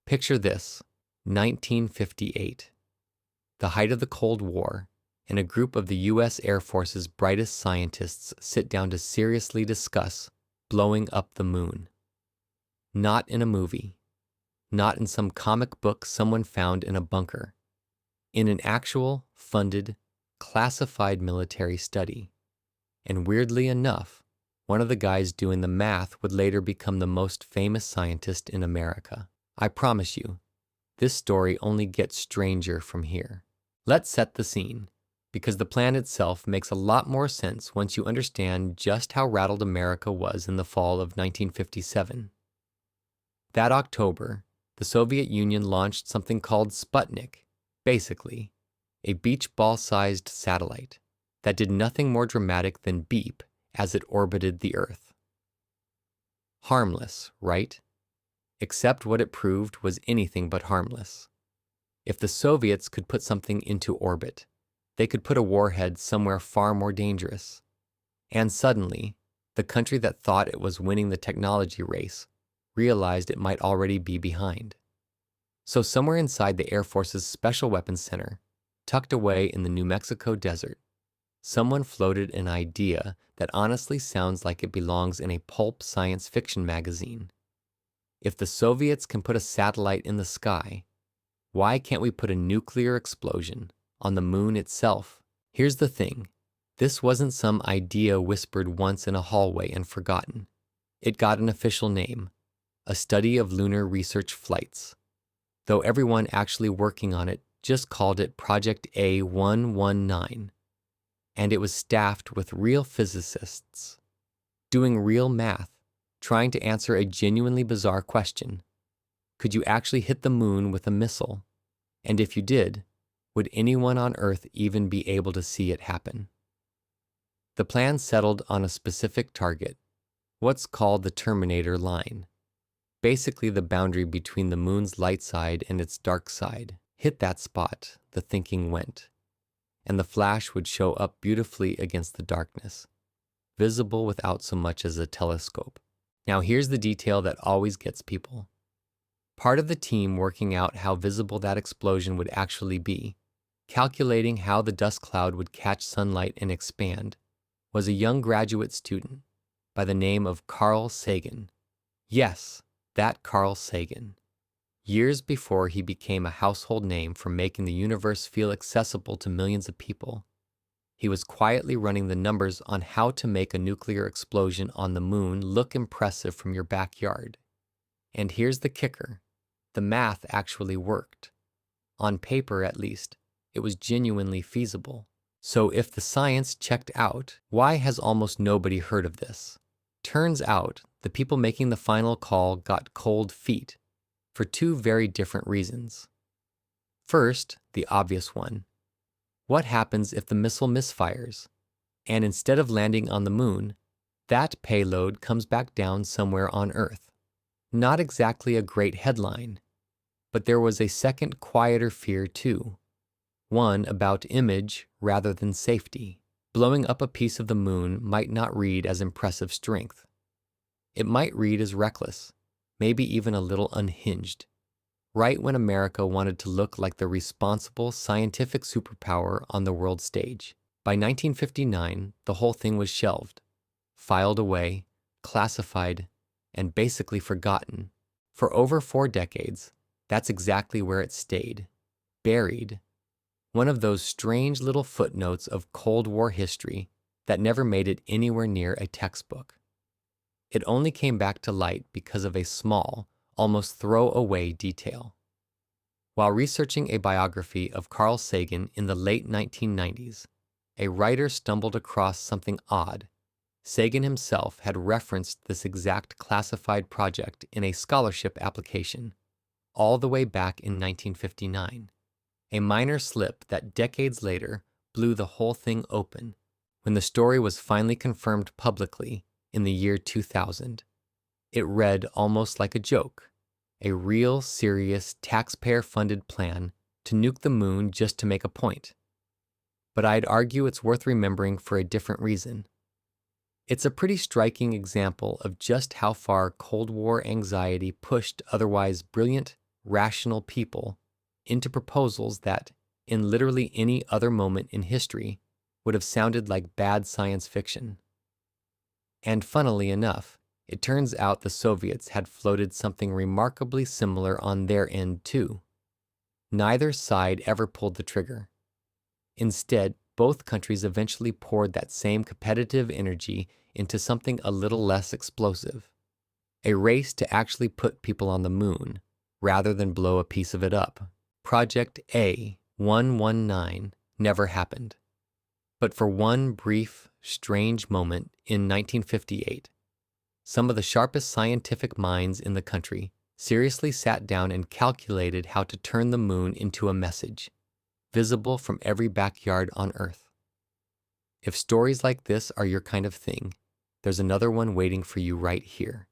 Picture this, 1958. The height of the Cold War, and a group of the U.S. Air Force's brightest scientists sit down to seriously discuss blowing up the moon. Not in a movie, not in some comic book someone found in a bunker. In an actual, funded, classified military study. And weirdly enough, one of the guys doing the math would later become the most famous scientist in America. I promise you, this story only gets stranger from here. Let's set the scene, because the plan itself makes a lot more sense once you understand just how rattled America was in the fall of 1957. That October, the Soviet Union launched something called Sputnik, basically, a beach ball-sized satellite that did nothing more dramatic than beep as it orbited the Earth. Harmless, right? Except what it proved was anything but harmless. If the Soviets could put something into orbit, they could put a warhead somewhere far more dangerous. And suddenly, the country that thought it was winning the technology race realized it might already be behind. So somewhere inside the Air Force's Special Weapons Center, tucked away in the New Mexico desert, someone floated an idea that honestly sounds like it belongs in a pulp science fiction magazine. If the Soviets can put a satellite in the sky, why can't we put a nuclear explosion on the moon itself? Here's the thing. This wasn't some idea whispered once in a hallway and forgotten. It got an official name, a study of lunar research flights, though everyone actually working on it just called it Project A119. And it was staffed with real physicists, doing real math, trying to answer a genuinely bizarre question. Could you actually hit the moon with a missile? And if you did, would anyone on Earth even be able to see it happen? The plan settled on a specific target, what's called the Terminator line. Basically the boundary between the moon's light side and its dark side. Hit that spot, the thinking went, and the flash would show up beautifully against the darkness, visible without so much as a telescope. Now here's the detail that always gets people. Part of the team working out how visible that explosion would actually be, calculating how the dust cloud would catch sunlight and expand, was a young graduate student by the name of Carl Sagan. Yes, that Carl Sagan. Years before he became a household name for making the universe feel accessible to millions of people, he was quietly running the numbers on how to make a nuclear explosion on the moon look impressive from your backyard. And here's the kicker. The math actually worked. On paper, at least, it was genuinely feasible. So if the science checked out, why has almost nobody heard of this? Turns out, the people making the final call got cold feet for two very different reasons. First, the obvious one. What happens if the missile misfires, and instead of landing on the moon, that payload comes back down somewhere on Earth? Not exactly a great headline, but there was a second, quieter fear too. One about image rather than safety. Blowing up a piece of the moon might not read as impressive strength. It might read as reckless, maybe even a little unhinged, right when America wanted to look like the responsible scientific superpower on the world stage. By 1959, the whole thing was shelved, filed away, classified, and basically forgotten. For over 4 decades, that's exactly where it stayed, buried. One of those strange little footnotes of Cold War history that never made it anywhere near a textbook. It only came back to light because of a small, almost throwaway detail. While researching a biography of Carl Sagan in the late 1990s, a writer stumbled across something odd. Sagan himself had referenced this exact classified project in a scholarship application, all the way back in 1959. A minor slip that decades later blew the whole thing open when the story was finally confirmed publicly in the year 2000. It read almost like a joke, a real, serious, taxpayer-funded plan to nuke the moon just to make a point. But I'd argue it's worth remembering for a different reason. It's a pretty striking example of just how far Cold War anxiety pushed otherwise brilliant, rational people into proposals that, in literally any other moment in history, would have sounded like bad science fiction. And funnily enough, it turns out the Soviets had floated something remarkably similar on their end too. Neither side ever pulled the trigger. Instead, both countries eventually poured that same competitive energy into something a little less explosive. A race to actually put people on the moon, rather than blow a piece of it up. Project A119 never happened. But for one brief, strange moment in 1958, some of the sharpest scientific minds in the country seriously sat down and calculated how to turn the moon into a message, visible from every backyard on Earth. If stories like this are your kind of thing, there's another one waiting for you right here.